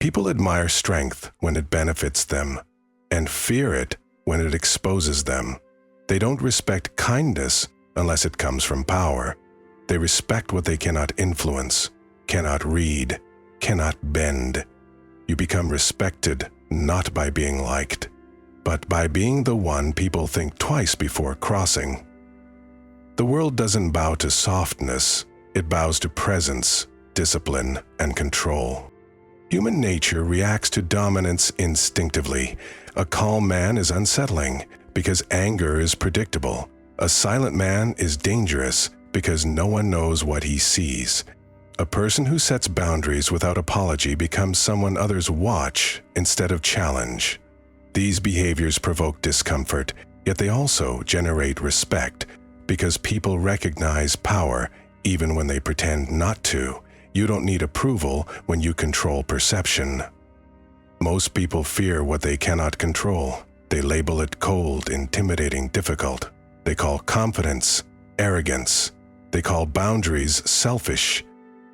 People admire strength when it benefits them, and fear it when it exposes them. They don't respect kindness unless it comes from power. They respect what they cannot influence, cannot read, cannot bend. You become respected not by being liked, but by being the one people think twice before crossing. The world doesn't bow to softness, it bows to presence, discipline, and control. Human nature reacts to dominance instinctively. A calm man is unsettling because anger is predictable. A silent man is dangerous because no one knows what he sees. A person who sets boundaries without apology becomes someone others watch instead of challenge. These behaviors provoke discomfort, yet they also generate respect because people recognize power even when they pretend not to. You don't need approval when you control perception. Most people fear what they cannot control. They label it cold, intimidating, difficult. They call confidence arrogance. They call boundaries selfish.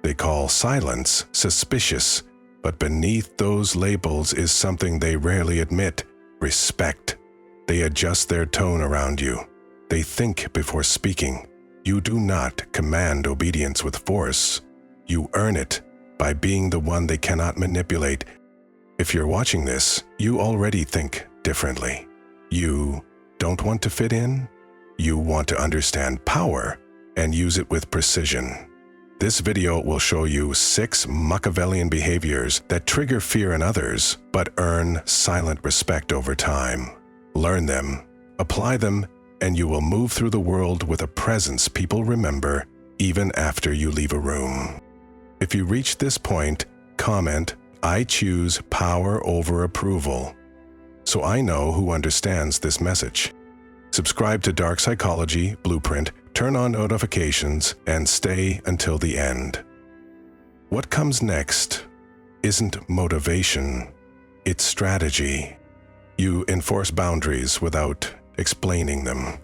They call silence suspicious. But beneath those labels is something they rarely admit: respect. They adjust their tone around you. They think before speaking. You do not command obedience with force. You earn it by being the one they cannot manipulate. If you're watching this, you already think differently. You don't want to fit in. You want to understand power and use it with precision. This video will show you 6 Machiavellian behaviors that trigger fear in others but earn silent respect over time. Learn them, apply them, and you will move through the world with a presence people remember even after you leave a room. If you reach this point, comment, "I choose power over approval," so I know who understands this message. Subscribe to Dark Psychology Blueprint, turn on notifications, and stay until the end. What comes next isn't motivation, it's strategy. You enforce boundaries without explaining them.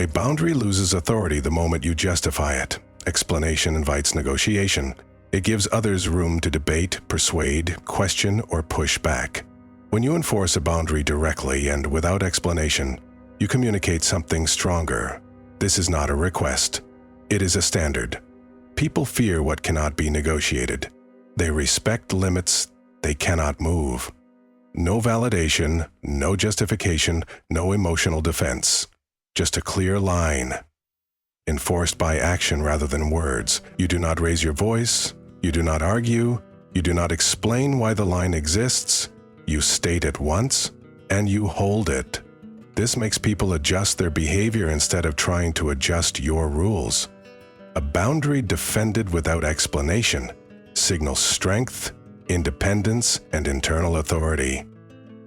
A boundary loses authority the moment you justify it. Explanation invites negotiation. It gives others room to debate, persuade, question, or push back. When you enforce a boundary directly and without explanation, you communicate something stronger. This is not a request. It is a standard. People fear what cannot be negotiated. They respect limits they cannot move. No validation, no justification, no emotional defense. Just a clear line. Enforced by action rather than words. You do not raise your voice. You do not argue. You do not explain why the line exists. You state it once, and you hold it. This makes people adjust their behavior instead of trying to adjust your rules. A boundary defended without explanation signals strength, independence, and internal authority.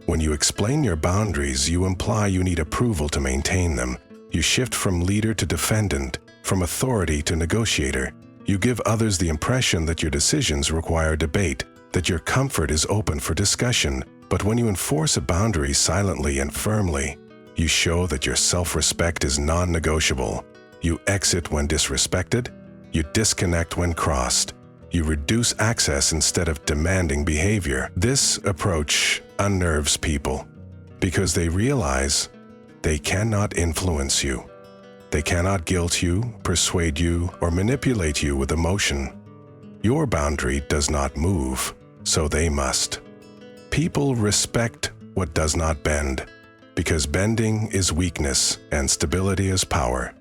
When you explain your boundaries, you imply you need approval to maintain them. You shift from leader to defendant, from authority to negotiator. You give others the impression that your decisions require debate, that your comfort is open for discussion. But when you enforce a boundary silently and firmly, you show that your self-respect is non-negotiable. You exit when disrespected. You disconnect when crossed. You reduce access instead of demanding behavior. This approach unnerves people because they realize they cannot influence you. They cannot guilt you, persuade you, or manipulate you with emotion. Your boundary does not move, so they must. People respect what does not bend, because bending is weakness and stability is power.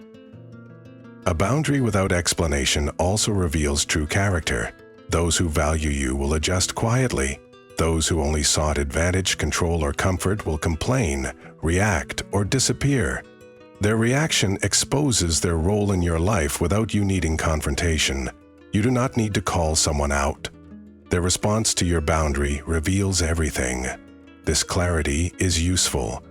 A boundary without explanation also reveals true character. Those who value you will adjust quietly. Those who only sought advantage, control, or comfort will complain, react, or disappear. Their reaction exposes their role in your life without you needing confrontation. You do not need to call someone out. Their response to your boundary reveals everything. This clarity is useful.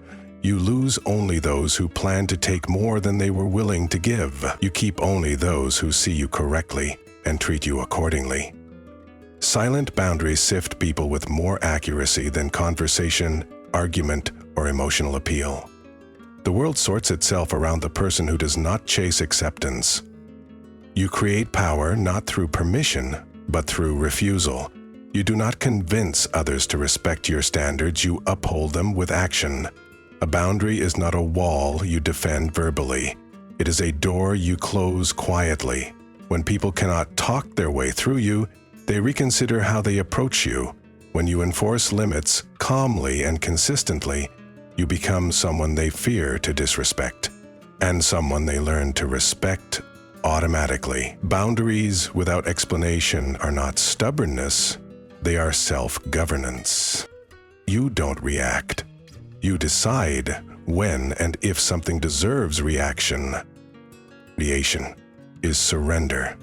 You lose only those who plan to take more than they were willing to give. You keep only those who see you correctly and treat you accordingly. Silent boundaries sift people with more accuracy than conversation, argument, or emotional appeal. The world sorts itself around the person who does not chase acceptance. You create power not through permission, but through refusal. You do not convince others to respect your standards, you uphold them with action. A boundary is not a wall you defend verbally. It is a door you close quietly. When people cannot talk their way through you, they reconsider how they approach you. When you enforce limits calmly and consistently, you become someone they fear to disrespect, and someone they learn to respect automatically. Boundaries without explanation are not stubbornness, they are self-governance. You don't react. You decide when and if something deserves reaction. Reaction is surrender.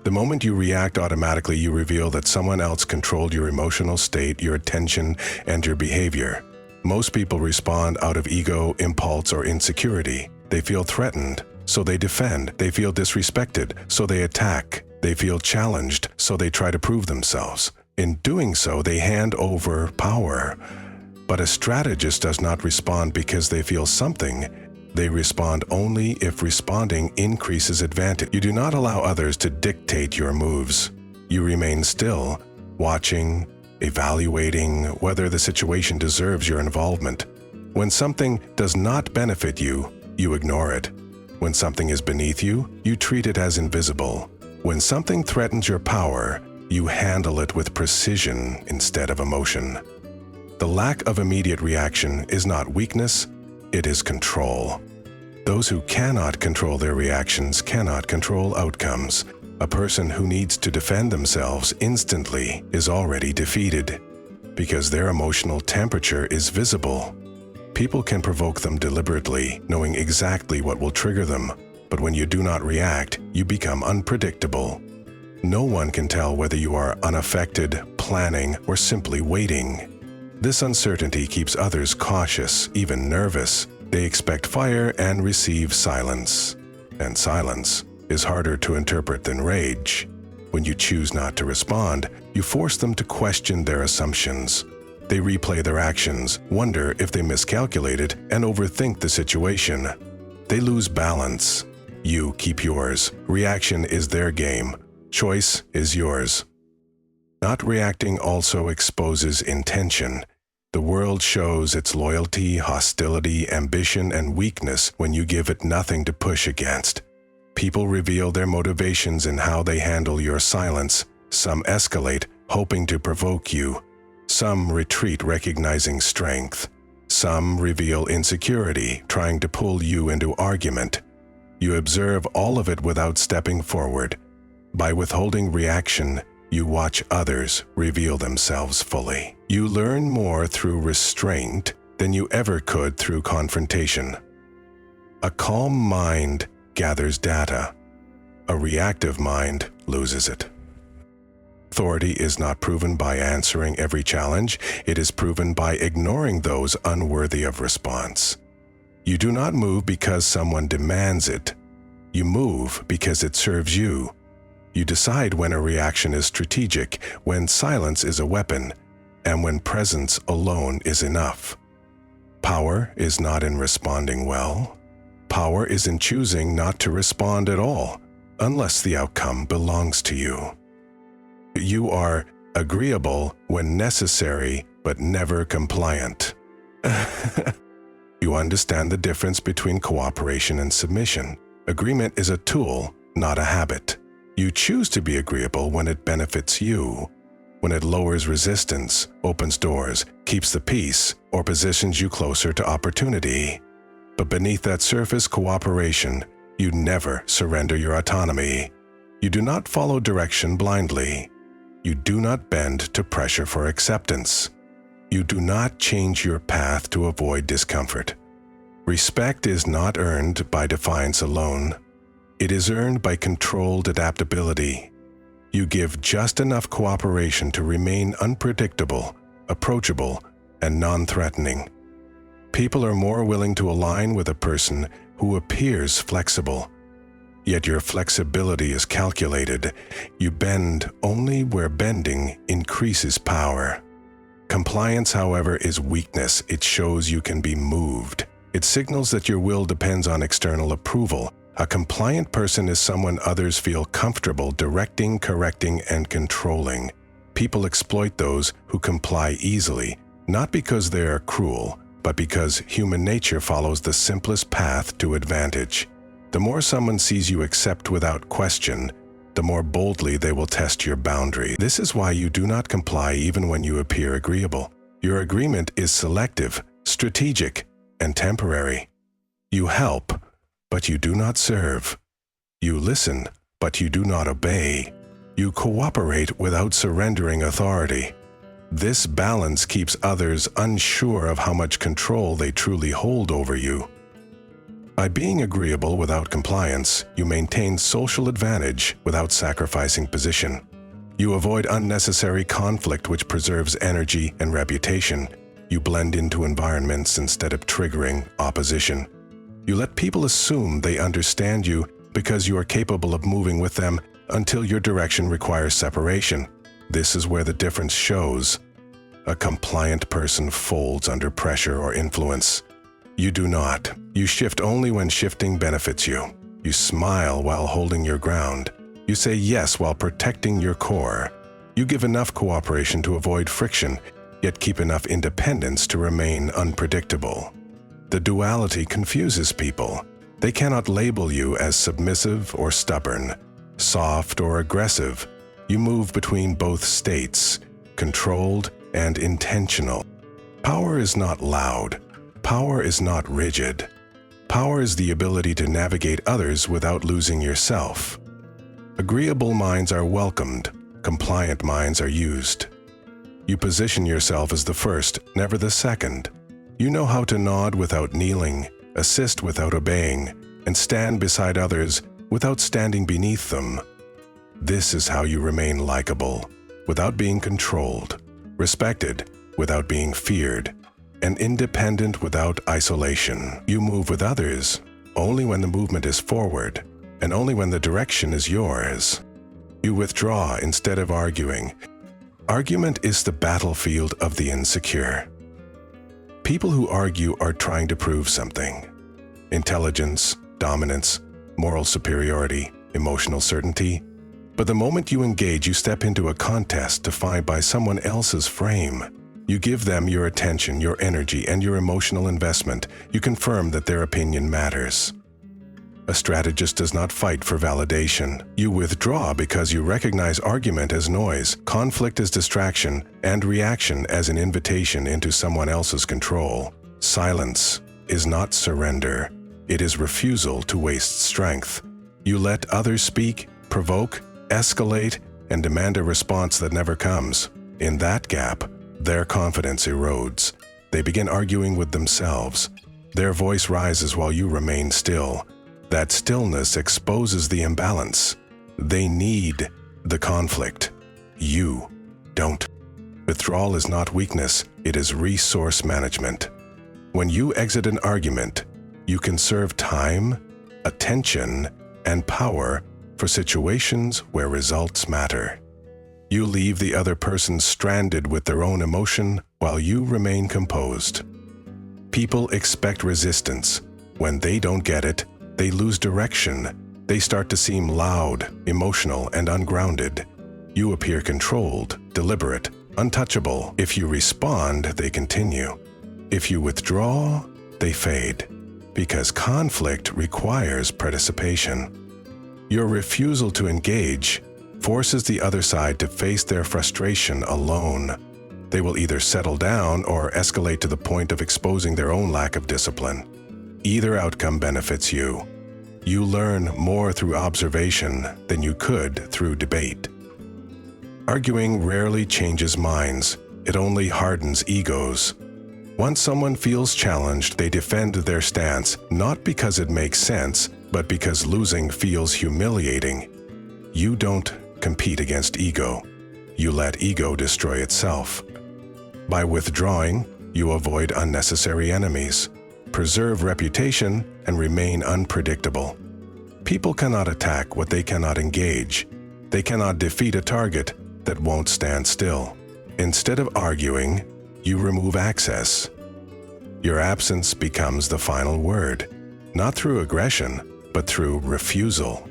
The moment you react automatically, you reveal that someone else controlled your emotional state, your attention, and your behavior. Most people respond out of ego, impulse, or insecurity. They feel threatened, so they defend. They feel disrespected, so they attack. They feel challenged, so they try to prove themselves. In doing so, they hand over power. But a strategist does not respond because they feel something. They respond only if responding increases advantage. You do not allow others to dictate your moves. You remain still, watching, evaluating whether the situation deserves your involvement. When something does not benefit you, you ignore it. When something is beneath you, you treat it as invisible. When something threatens your power, you handle it with precision instead of emotion. The lack of immediate reaction is not weakness, it is control. Those who cannot control their reactions cannot control outcomes. A person who needs to defend themselves instantly is already defeated because their emotional temperature is visible. People can provoke them deliberately, knowing exactly what will trigger them, but when you do not react, you become unpredictable. No one can tell whether you are unaffected, planning, or simply waiting. This uncertainty keeps others cautious, even nervous. They expect fire and receive silence. And silence is harder to interpret than rage. When you choose not to respond, you force them to question their assumptions. They replay their actions, wonder if they miscalculated, and overthink the situation. They lose balance. You keep yours. Reaction is their game. Choice is yours. Not reacting also exposes intention. The world shows its loyalty, hostility, ambition, and weakness when you give it nothing to push against. People reveal their motivations in how they handle your silence. Some escalate, hoping to provoke you. Some retreat, recognizing strength. Some reveal insecurity, trying to pull you into argument. You observe all of it without stepping forward. By withholding reaction, you watch others reveal themselves fully. You learn more through restraint than you ever could through confrontation. A calm mind gathers data. A reactive mind loses it. Authority is not proven by answering every challenge. It is proven by ignoring those unworthy of response. You do not move because someone demands it. You move because it serves you. You decide when a reaction is strategic, when silence is a weapon, and when presence alone is enough. Power is not in responding well. Power is in choosing not to respond at all, unless the outcome belongs to you. You are agreeable when necessary, but never compliant. You understand the difference between cooperation and submission. Agreement is a tool, not a habit. You choose to be agreeable when it benefits you, when it lowers resistance, opens doors, keeps the peace, or positions you closer to opportunity. But beneath that surface cooperation, you never surrender your autonomy. You do not follow direction blindly. You do not bend to pressure for acceptance. You do not change your path to avoid discomfort. Respect is not earned by defiance alone. It is earned by controlled adaptability. You give just enough cooperation to remain unpredictable, approachable, and non-threatening. People are more willing to align with a person who appears flexible. Yet your flexibility is calculated. You bend only where bending increases power. Compliance, however, is weakness. It shows you can be moved. It signals that your will depends on external approval. A compliant person is someone others feel comfortable directing, correcting, and controlling. People exploit those who comply easily, not because they are cruel, but because human nature follows the simplest path to advantage. The more someone sees you accept without question, the more boldly they will test your boundary. This is why you do not comply even when you appear agreeable. Your agreement is selective, strategic, and temporary. You help, but you do not serve. You listen, but you do not obey. You cooperate without surrendering authority. This balance keeps others unsure of how much control they truly hold over you. By being agreeable without compliance, you maintain social advantage without sacrificing position. You avoid unnecessary conflict, which preserves energy and reputation. You blend into environments instead of triggering opposition. You let people assume they understand you because you are capable of moving with them until your direction requires separation. This is where the difference shows. A compliant person folds under pressure or influence. You do not. You shift only when shifting benefits you. You smile while holding your ground. You say yes while protecting your core. You give enough cooperation to avoid friction, yet keep enough independence to remain unpredictable. The duality confuses people. They cannot label you as submissive or stubborn, soft or aggressive. You move between both states, controlled and intentional. Power is not loud. Power is not rigid. Power is the ability to navigate others without losing yourself. Agreeable minds are welcomed. Compliant minds are used. You position yourself as the first, never the second. You know how to nod without kneeling, assist without obeying, and stand beside others without standing beneath them. This is how you remain likable, without being controlled, respected without being feared, and independent without isolation. You move with others only when the movement is forward, and only when the direction is yours. You withdraw instead of arguing. Argument is the battlefield of the insecure. People who argue are trying to prove something. Intelligence, dominance, moral superiority, emotional certainty. But the moment you engage, you step into a contest defined by someone else's frame. You give them your attention, your energy, and your emotional investment. You confirm that their opinion matters. A strategist does not fight for validation. You withdraw because you recognize argument as noise, conflict as distraction, and reaction as an invitation into someone else's control. Silence is not surrender. It is refusal to waste strength. You let others speak, provoke, escalate, and demand a response that never comes. In that gap, their confidence erodes. They begin arguing with themselves. Their voice rises while you remain still. That stillness exposes the imbalance. They need the conflict. You don't. Withdrawal is not weakness, it is resource management. When you exit an argument, you conserve time, attention, and power for situations where results matter. You leave the other person stranded with their own emotion while you remain composed. People expect resistance. When they don't get it, they lose direction. They start to seem loud, emotional, and ungrounded. You appear controlled, deliberate, untouchable. If you respond, they continue. If you withdraw, they fade. Because conflict requires participation. Your refusal to engage forces the other side to face their frustration alone. They will either settle down or escalate to the point of exposing their own lack of discipline. Either outcome benefits you. You learn more through observation than you could through debate. Arguing rarely changes minds. It only hardens egos. Once someone feels challenged, they defend their stance, not because it makes sense, but because losing feels humiliating. You don't compete against ego. You let ego destroy itself. By withdrawing, you avoid unnecessary enemies, preserve reputation, and remain unpredictable. People cannot attack what they cannot engage. They cannot defeat a target that won't stand still. Instead of arguing, you remove access. Your absence becomes the final word, not through aggression, but through refusal.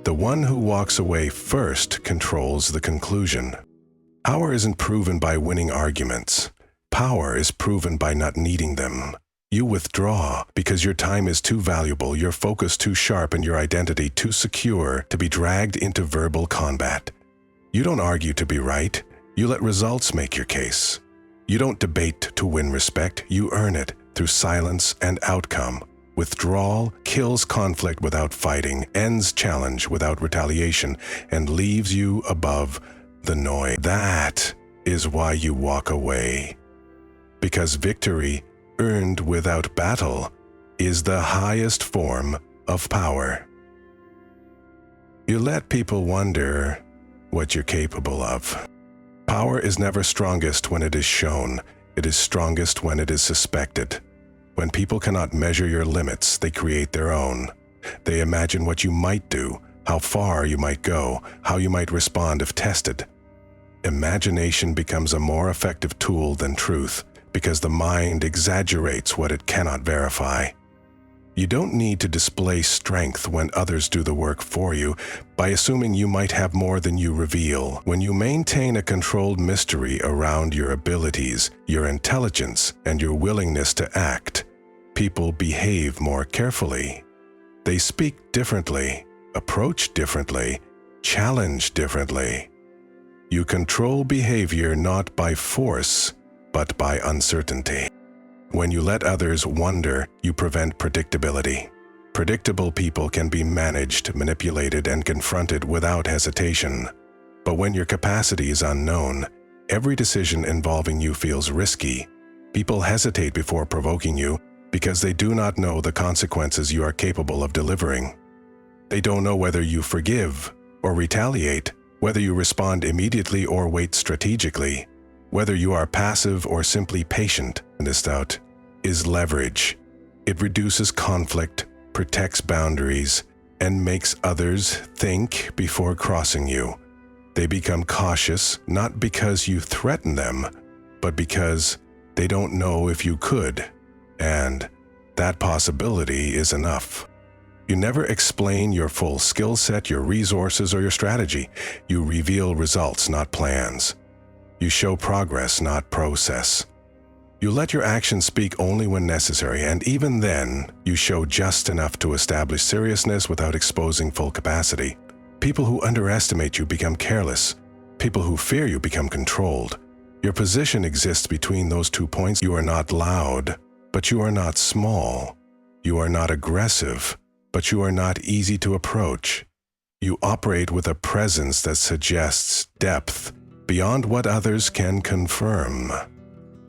The one who walks away first controls the conclusion. Power isn't proven by winning arguments. Power is proven by not needing them. You withdraw because your time is too valuable, your focus too sharp, and your identity too secure to be dragged into verbal combat. You don't argue to be right. You let results make your case. You don't debate to win respect. You earn it through silence and outcome. Withdrawal kills conflict without fighting, ends challenge without retaliation, and leaves you above the noise. That is why you walk away. Because victory earned without battle is the highest form of power. You let people wonder what you're capable of. Power is never strongest when it is shown. It is strongest when it is suspected. When people cannot measure your limits, they create their own. They imagine what you might do, how far you might go, how you might respond if tested. Imagination becomes a more effective tool than truth because the mind exaggerates what it cannot verify. You don't need to display strength when others do the work for you by assuming you might have more than you reveal. When you maintain a controlled mystery around your abilities, your intelligence, and your willingness to act, people behave more carefully. They speak differently, approach differently, challenge differently. You control behavior not by force, but by uncertainty. When you let others wonder, you prevent predictability. Predictable people can be managed, manipulated, and confronted without hesitation. But when your capacity is unknown, every decision involving you feels risky. People hesitate before provoking you because they do not know the consequences you are capable of delivering. They don't know whether you forgive or retaliate, whether you respond immediately or wait strategically, whether you are passive or simply patient. This doubt is leverage. It reduces conflict, protects boundaries, and makes others think before crossing you. They become cautious not because you threaten them, but because they don't know if you could, and that possibility is enough. You never explain your full skill set, your resources, or your strategy. You reveal results, not plans. You show progress, not process. You let your actions speak only when necessary, and even then, you show just enough to establish seriousness without exposing full capacity. People who underestimate you become careless. People who fear you become controlled. Your position exists between those 2 points. You are not loud, but you are not small. You are not aggressive, but you are not easy to approach. You operate with a presence that suggests depth beyond what others can confirm.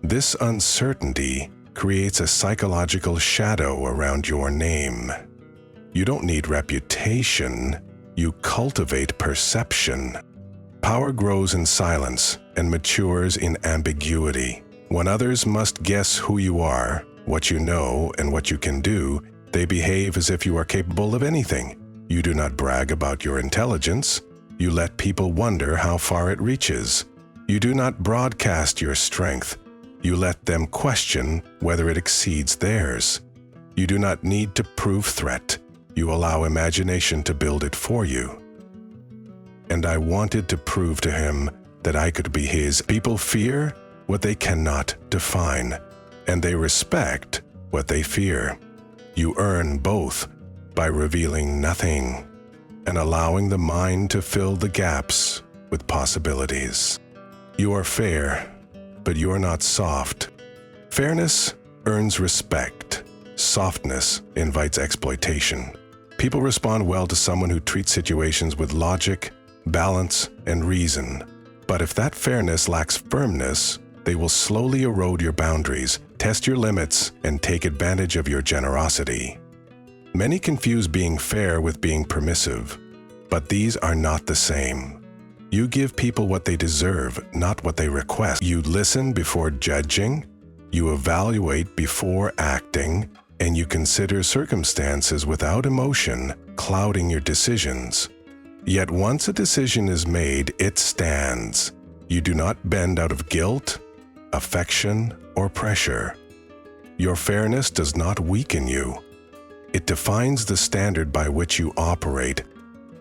This uncertainty creates a psychological shadow around your name. You don't need reputation, you cultivate perception. Power grows in silence and matures in ambiguity. When others must guess who you are, what you know, and what you can do, they behave as if you are capable of anything. You do not brag about your intelligence. You let people wonder how far it reaches. You do not broadcast your strength. You let them question whether it exceeds theirs. You do not need to prove threat. You allow imagination to build it for you. And I wanted to prove to him that I could be his. People fear what they cannot define, and they respect what they fear. You earn both by revealing nothing and allowing the mind to fill the gaps with possibilities. You are fair, but you are not soft. Fairness earns respect. Softness invites exploitation. People respond well to someone who treats situations with logic, balance, and reason. But if that fairness lacks firmness, they will slowly erode your boundaries, test your limits, and take advantage of your generosity. Many confuse being fair with being permissive, but these are not the same. You give people what they deserve, not what they request. You listen before judging, you evaluate before acting, and you consider circumstances without emotion clouding your decisions. Yet once a decision is made, it stands. You do not bend out of guilt, affection, or pressure. Your fairness does not weaken you. It defines the standard by which you operate.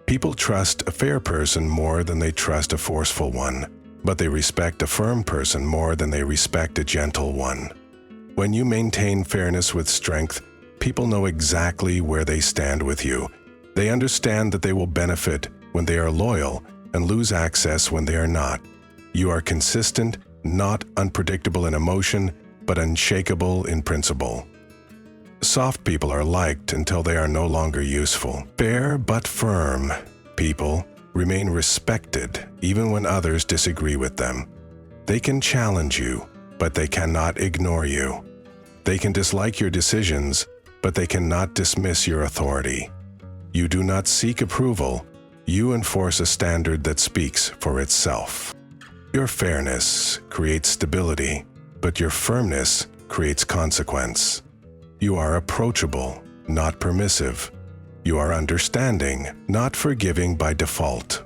People trust a fair person more than they trust a forceful one. but they respect a firm person more than they respect a gentle one. When you maintain fairness with strength, people know exactly where they stand with you. They understand that they will benefit when they are loyal and lose access when they are not. You are consistent, not unpredictable in emotion, but unshakable in principle. Soft people are liked until they are no longer useful. Fair but firm people remain respected even when others disagree with them. They can challenge you, but they cannot ignore you. They can dislike your decisions, but they cannot dismiss your authority. You do not seek approval. You enforce a standard that speaks for itself. Your fairness creates stability, but your firmness creates consequence. You are approachable, not permissive. You are understanding, not forgiving by default.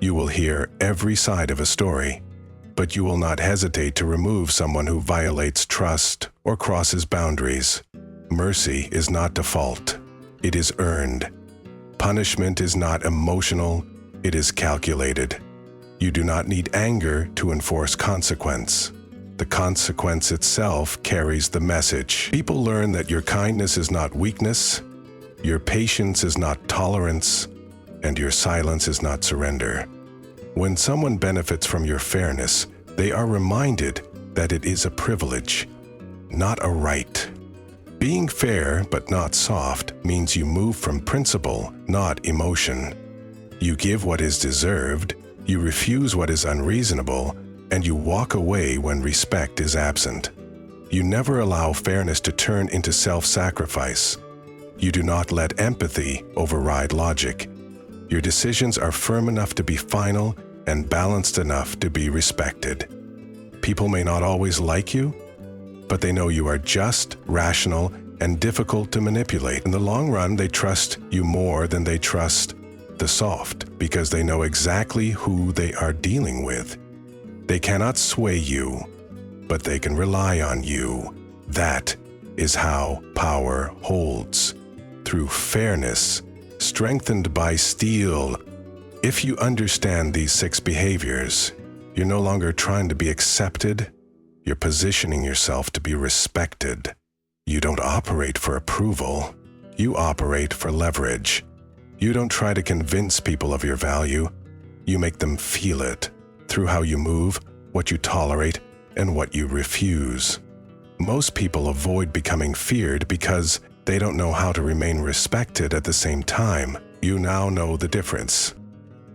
You will hear every side of a story, but you will not hesitate to remove someone who violates trust or crosses boundaries. Mercy is not default. It is earned. Punishment is not emotional. It is calculated. You do not need anger to enforce consequence. The consequence itself carries the message. People learn that your kindness is not weakness, your patience is not tolerance, and your silence is not surrender. When someone benefits from your fairness, they are reminded that it is a privilege, not a right. Being fair but not soft means you move from principle, not emotion. You give what is deserved, you refuse what is unreasonable, and you walk away when respect is absent. You never allow fairness to turn into self-sacrifice. You do not let empathy override logic. Your decisions are firm enough to be final and balanced enough to be respected. People may not always like you, but they know you are just, rational, and difficult to manipulate. In the long run, they trust you more than they trust the soft, because they know exactly who they are dealing with. They cannot sway you, but they can rely on you. That is how power holds. Through fairness, strengthened by steel. If you understand these 6 behaviors, you're no longer trying to be accepted. You're positioning yourself to be respected. You don't operate for approval. You operate for leverage. You don't try to convince people of your value. You make them feel it through how you move, what you tolerate, and what you refuse. Most people avoid becoming feared because they don't know how to remain respected at the same time. You now know the difference.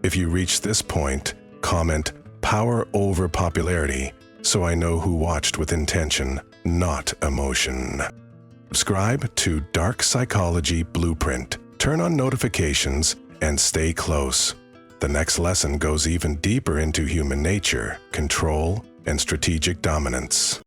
If you reach this point, comment "power over popularity" so I know who watched with intention, not emotion. Subscribe to Dark Psychology Blueprint. Turn on notifications and stay close. The next lesson goes even deeper into human nature, control, and strategic dominance.